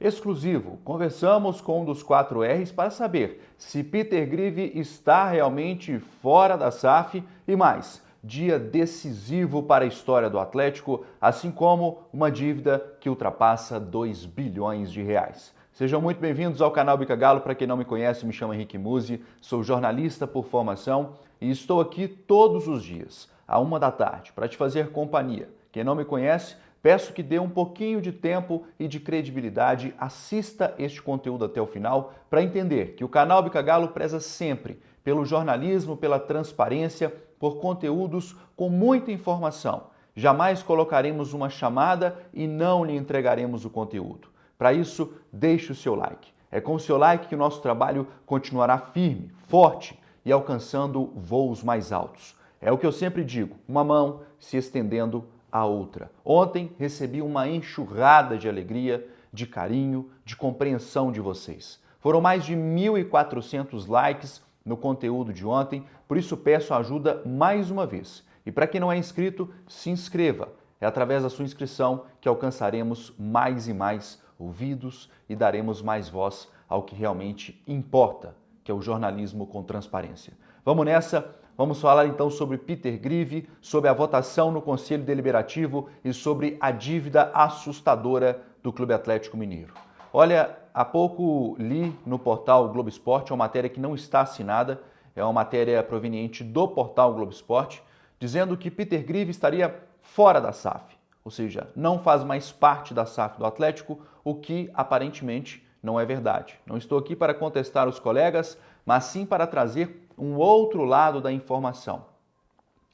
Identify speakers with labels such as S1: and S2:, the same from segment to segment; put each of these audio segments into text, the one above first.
S1: Exclusivo, conversamos com um dos 4Rs para saber se Peter Grieve está realmente fora da SAF e mais, dia decisivo para a história do Atlético, assim como uma dívida que ultrapassa 2 bilhões de reais. Sejam muito bem-vindos ao canal Bica Galo. Para quem não me conhece, me chamo Henrique Musi, sou jornalista por formação e estou aqui todos os dias, à 1 da tarde, para te fazer companhia. Quem não me conhece, peço que dê um pouquinho de tempo e de credibilidade, assista este conteúdo até o final para entender que o canal Bica Galo preza sempre pelo jornalismo, pela transparência, por conteúdos com muita informação. Jamais colocaremos uma chamada e não lhe entregaremos o conteúdo. Para isso, deixe o seu like. É com o seu like que o nosso trabalho continuará firme, forte e alcançando voos mais altos. É o que eu sempre digo, uma mão se estendendo a outra. Ontem recebi uma enxurrada de alegria, de carinho, de compreensão de vocês. Foram mais de 1.400 likes no conteúdo de ontem, por isso peço ajuda mais uma vez. E para quem não é inscrito, se inscreva. É através da sua inscrição que alcançaremos mais e mais ouvidos e daremos mais voz ao que realmente importa, que é o jornalismo com transparência. Vamos nessa? Vamos falar então sobre Peter Grieve, sobre a votação no Conselho Deliberativo e sobre a dívida assustadora do Clube Atlético Mineiro. Olha, há pouco li no portal Globo Esporte uma matéria que não está assinada, é uma matéria proveniente do portal Globo Esporte, dizendo que Peter Grieve estaria fora da SAF, ou seja, não faz mais parte da SAF do Atlético, o que aparentemente não é verdade. Não estou aqui para contestar os colegas, mas sim para trazer um outro lado da informação.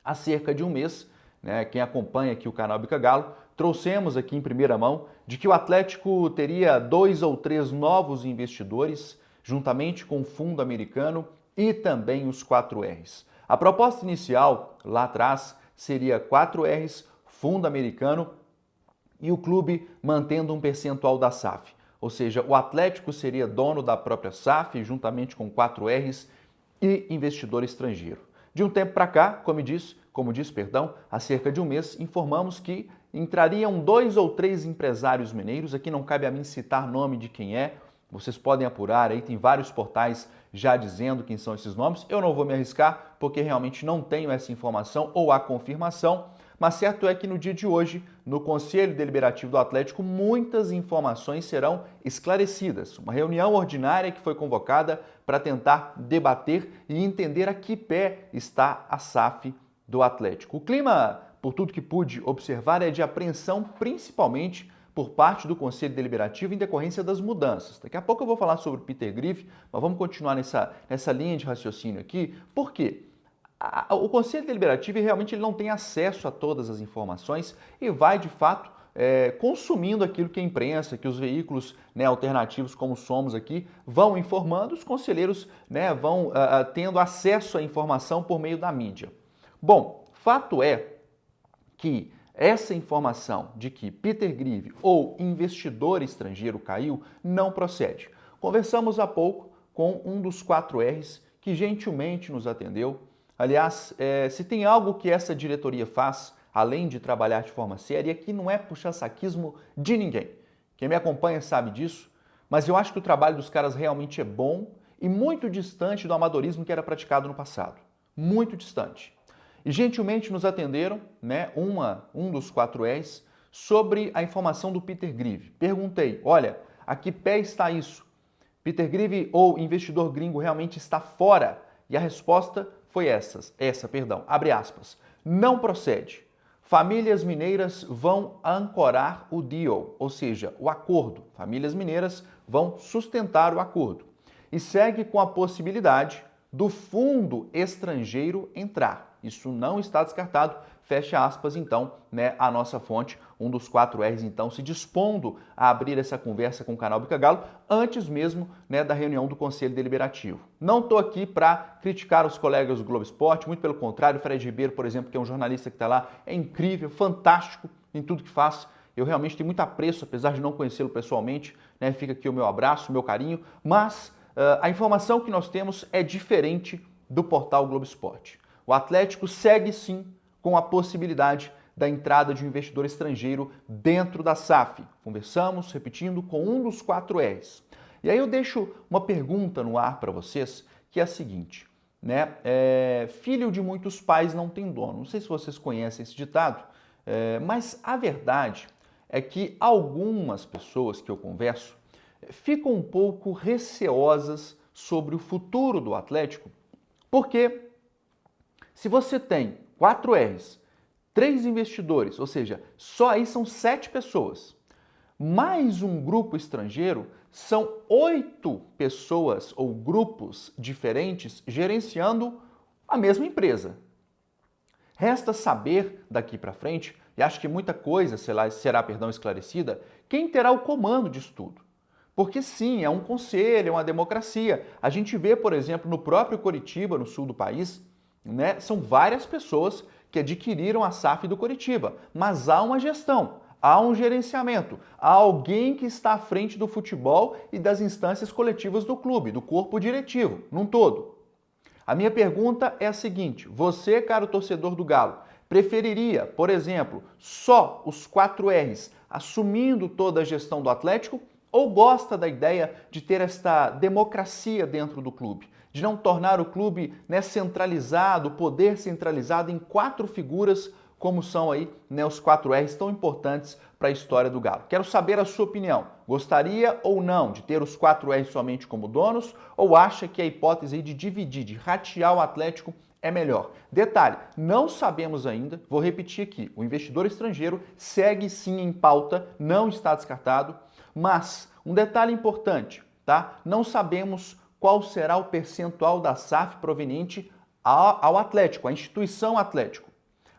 S1: Há cerca de um mês, quem acompanha aqui o canal Bica Galo, trouxemos aqui em primeira mão de que o Atlético teria 2 ou 3 novos investidores, juntamente com o fundo americano e também os 4Rs. A proposta inicial, lá atrás, seria 4Rs, fundo americano e o clube mantendo um percentual da SAF. Ou seja, o Atlético seria dono da própria SAF, juntamente com 4Rs e investidor estrangeiro. De um tempo para cá, como disse, há cerca de um mês, informamos que entrariam 2 ou 3 empresários mineiros. Aqui não cabe a mim citar nome de quem é, vocês podem apurar, aí tem vários portais já dizendo quem são esses nomes. Eu não vou me arriscar porque realmente não tenho essa informação ou a confirmação, mas certo é que no dia de hoje, no Conselho Deliberativo do Atlético, muitas informações serão esclarecidas. Uma reunião ordinária que foi convocada para tentar debater e entender a que pé está a SAF do Atlético. O clima, por tudo que pude observar, é de apreensão, principalmente por parte do Conselho Deliberativo em decorrência das mudanças. Daqui a pouco eu vou falar sobre o Peter Grieve, mas vamos continuar nessa linha de raciocínio aqui. Por quê? O Conselho Deliberativo realmente ele não tem acesso a todas as informações e vai, de fato, consumindo aquilo que a imprensa, que os veículos alternativos, como somos aqui, vão informando, os conselheiros vão tendo acesso à informação por meio da mídia. Bom, fato é que essa informação de que Peter Grieve ou investidor estrangeiro caiu não procede. Conversamos há pouco com um dos 4Rs que gentilmente nos atendeu. Aliás, se tem algo que essa diretoria faz, além de trabalhar de forma séria, que não é puxa-saquismo de ninguém. Quem me acompanha sabe disso, mas eu acho que o trabalho dos caras realmente é bom e muito distante do amadorismo que era praticado no passado. Muito distante. E gentilmente nos atenderam, um dos 4Rs, sobre a informação do Peter Grieve. Perguntei, olha, a que pé está isso? Peter Grieve ou investidor gringo realmente está fora? E a resposta foi abre aspas, não procede. Famílias mineiras vão ancorar o deal, ou seja, o acordo. Famílias mineiras vão sustentar o acordo. E segue com a possibilidade do fundo estrangeiro entrar. Isso não está descartado, fecha aspas, então, a nossa fonte, um dos 4Rs, então, se dispondo a abrir essa conversa com o canal Bica Galo antes mesmo da reunião do Conselho Deliberativo. Não estou aqui para criticar os colegas do Globo Esporte, muito pelo contrário, o Fred Ribeiro, por exemplo, que é um jornalista que está lá, é incrível, fantástico em tudo que faz. Eu realmente tenho muito apreço, apesar de não conhecê-lo pessoalmente, fica aqui o meu abraço, o meu carinho, mas a informação que nós temos é diferente do portal Globo Esporte. O Atlético segue sim com a possibilidade da entrada de um investidor estrangeiro dentro da SAF. Conversamos, repetindo, com um dos 4 R's. E aí eu deixo uma pergunta no ar para vocês, que é a seguinte, né? Filho de muitos pais não tem dono. Não sei se vocês conhecem esse ditado, mas a verdade é que algumas pessoas que eu converso ficam um pouco receosas sobre o futuro do Atlético, porque se você tem 4 R's, 3 investidores, ou seja, só aí são 7 pessoas, mais um grupo estrangeiro, são 8 pessoas ou grupos diferentes gerenciando a mesma empresa. Resta saber daqui para frente, e acho que muita coisa será esclarecida, quem terá o comando disso tudo. Porque sim, é um conselho, é uma democracia. A gente vê, por exemplo, no próprio Coritiba, no sul do país, né, são várias pessoas que adquiriram a SAF do Coritiba, mas há uma gestão, há um gerenciamento, há alguém que está à frente do futebol e das instâncias coletivas do clube, do corpo diretivo, num todo. A minha pergunta é a seguinte: você, caro torcedor do Galo, preferiria, por exemplo, só os 4 R's assumindo toda a gestão do Atlético ou gosta da ideia de ter esta democracia dentro do clube, de não tornar o clube, né, centralizado, o poder centralizado em 4 figuras, como são aí, né, os 4 R's tão importantes para a história do Galo? Quero saber a sua opinião. Gostaria ou não de ter os 4 R's somente como donos ou acha que a hipótese aí de dividir, de ratear o Atlético é melhor? Detalhe, não sabemos ainda, vou repetir aqui, o investidor estrangeiro segue sim em pauta, não está descartado, mas um detalhe importante, tá? Não sabemos qual será o percentual da SAF proveniente ao Atlético, à instituição Atlético.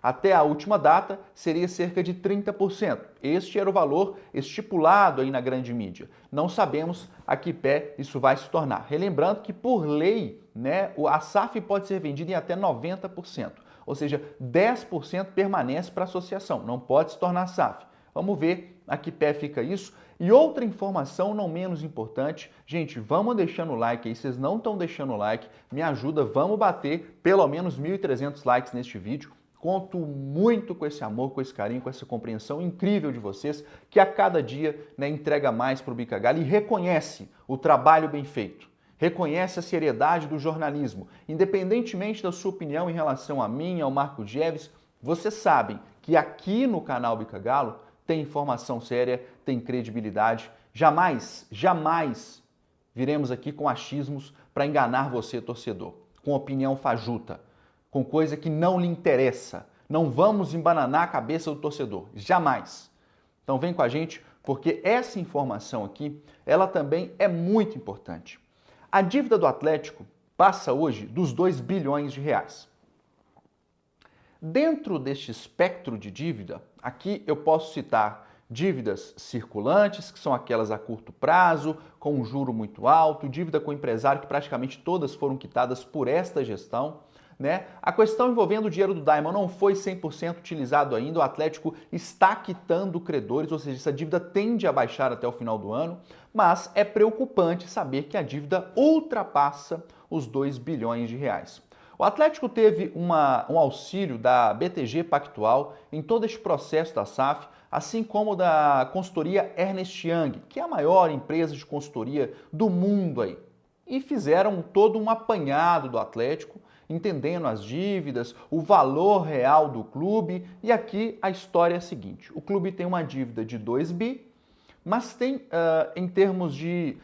S1: Até a última data seria cerca de 30%. Este era o valor estipulado aí na grande mídia. Não sabemos a que pé isso vai se tornar. Relembrando que, por lei, né, a SAF pode ser vendida em até 90%. Ou seja, 10% permanece para a associação, não pode se tornar SAF. Vamos ver a que pé fica isso. E outra informação não menos importante, gente, vamos deixando o like aí, vocês não estão deixando o like, me ajuda, vamos bater pelo menos 1.300 likes neste vídeo. Conto muito com esse amor, com esse carinho, com essa compreensão incrível de vocês, que a cada dia, né, entrega mais para o Bica Galo e reconhece o trabalho bem feito, reconhece a seriedade do jornalismo. Independentemente da sua opinião em relação a mim, ao Marco Geves, vocês sabem que aqui no canal Bica Galo tem informação séria, tem credibilidade. Jamais viremos aqui com achismos para enganar você, torcedor, com opinião fajuta, com coisa que não lhe interessa. Não vamos embananar a cabeça do torcedor, jamais. Então vem com a gente, porque essa informação aqui, ela também é muito importante. A dívida do Atlético passa hoje dos 2 bilhões de reais. Dentro deste espectro de dívida, aqui eu posso citar dívidas circulantes, que são aquelas a curto prazo, com um juro muito alto, dívida com o empresário, que praticamente todas foram quitadas por esta gestão, né? A questão envolvendo o dinheiro do Daimon não foi 100% utilizado ainda, o Atlético está quitando credores, ou seja, essa dívida tende a baixar até o final do ano, mas é preocupante saber que a dívida ultrapassa os 2 bilhões de reais. O Atlético teve um auxílio da BTG Pactual em todo este processo da SAF, assim como da consultoria Ernst Young, que é a maior empresa de consultoria do mundo aí. E fizeram todo um apanhado do Atlético, entendendo as dívidas, o valor real do clube. E aqui a história é a seguinte: o clube tem uma dívida de 2 bi, mas tem, em termos de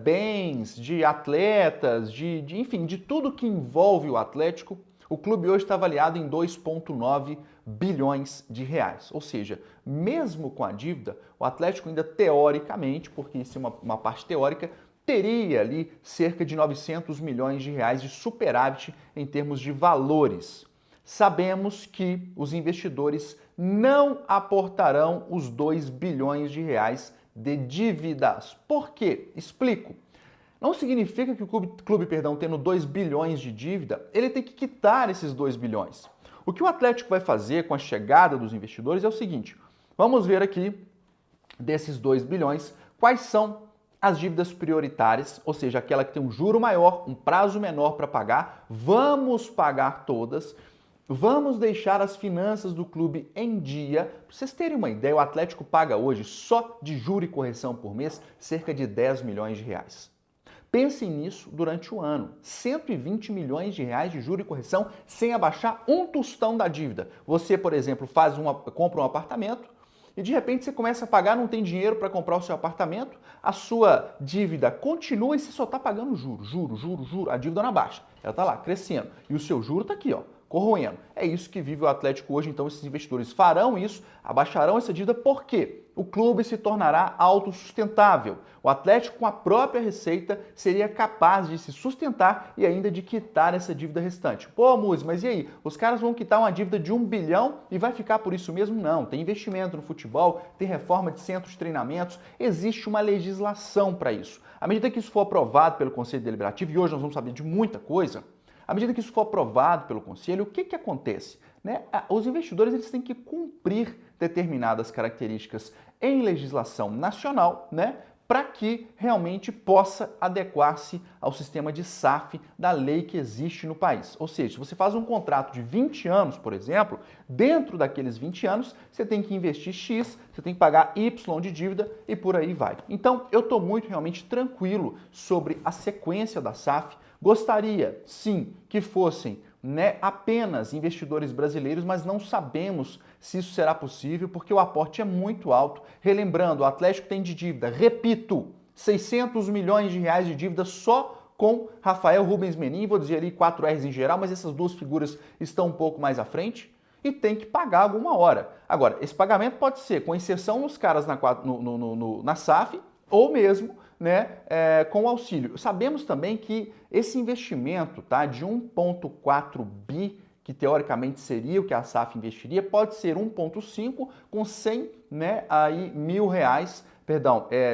S1: bens, de atletas, enfim, de tudo que envolve o Atlético, o clube hoje está avaliado em 2,9 bilhões de reais. Ou seja, mesmo com a dívida, o Atlético ainda teoricamente, porque isso é uma parte teórica, teria ali cerca de 900 milhões de reais de superávit em termos de valores. Sabemos que os investidores não aportarão os 2 bilhões de reais de dívidas. Por quê? Explico. Não significa que o clube, tendo 2 bilhões de dívida, ele tem que quitar esses 2 bilhões. O que o Atlético vai fazer com a chegada dos investidores é o seguinte: vamos ver aqui, desses 2 bilhões, quais são as dívidas prioritárias, ou seja, aquela que tem um juro maior, um prazo menor para pagar, vamos pagar todas, Vamos deixar as finanças do clube em dia. Para vocês terem uma ideia, o Atlético paga hoje, só de juro e correção por mês, cerca de 10 milhões de reais. Pensem nisso durante o ano. 120 milhões de reais de juro e correção sem abaixar um tostão da dívida. Você, por exemplo, compra um apartamento e de repente você começa a pagar, não tem dinheiro para comprar o seu apartamento, a sua dívida continua e você só está pagando juro. A dívida não abaixa. Ela está lá, crescendo. E o seu juro está aqui, ó, corroendo. É isso que vive o Atlético hoje, então esses investidores farão isso, abaixarão essa dívida, por quê? O clube se tornará autossustentável. O Atlético, com a própria receita, seria capaz de se sustentar e ainda de quitar essa dívida restante. Pô, Muzi, mas e aí? Os caras vão quitar uma dívida de 1 bilhão e vai ficar por isso mesmo? Não. Tem investimento no futebol, tem reforma de centros de treinamentos, existe uma legislação para isso. À medida que isso for aprovado pelo Conselho Deliberativo, e hoje nós vamos saber de muita coisa, à medida que isso for aprovado pelo Conselho, o que acontece? Os investidores eles têm que cumprir determinadas características em legislação nacional, para que realmente possa adequar-se ao sistema de SAF da lei que existe no país. Ou seja, se você faz um contrato de 20 anos, por exemplo, dentro daqueles 20 anos, você tem que investir X, você tem que pagar Y de dívida e por aí vai. Então, eu estou muito realmente tranquilo sobre a sequência da SAF. Gostaria, sim, que fossem apenas investidores brasileiros, mas não sabemos se isso será possível, porque o aporte é muito alto. Relembrando, o Atlético tem de dívida, repito, 600 milhões de reais de dívida só com Rafael Rubens Menin, vou dizer ali 4Rs em geral, mas essas duas figuras estão um pouco mais à frente, e tem que pagar alguma hora. Agora, esse pagamento pode ser com inserção nos caras na SAF, ou mesmo com auxílio. Sabemos também que esse investimento de 1,4 bi, que teoricamente seria o que a SAF investiria, pode ser 1,5 com 100 mil reais,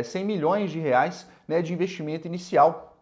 S1: 100 milhões de reais de investimento inicial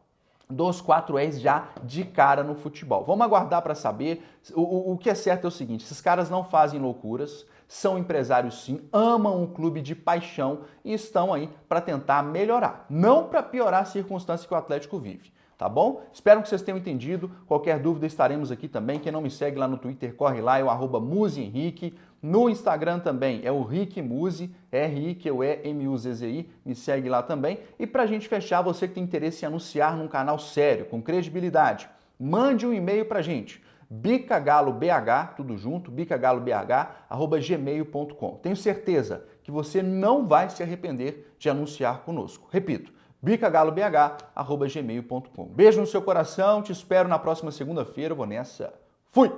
S1: dos 4Rs já de cara no futebol. Vamos aguardar para saber. O que é certo é o seguinte, esses caras não fazem loucuras, são empresários sim, amam o clube de paixão e estão aí para tentar melhorar, não para piorar a circunstância que o Atlético vive, tá bom? Espero que vocês tenham entendido. Qualquer dúvida estaremos aqui também. Quem não me segue lá no Twitter, corre lá, é o @muzihenrique. No Instagram também é o Rick Muzi, RIQUEMUZZI, me segue lá também. E para a gente fechar, você que tem interesse em anunciar num canal sério, com credibilidade, mande um e-mail para a gente, bicagalobh, tudo junto, bicagalobh@gmail.com. Tenho certeza que você não vai se arrepender de anunciar conosco. Repito, bicagalobh@gmail.com. Beijo no seu coração, te espero na próxima segunda-feira, eu vou nessa. Fui!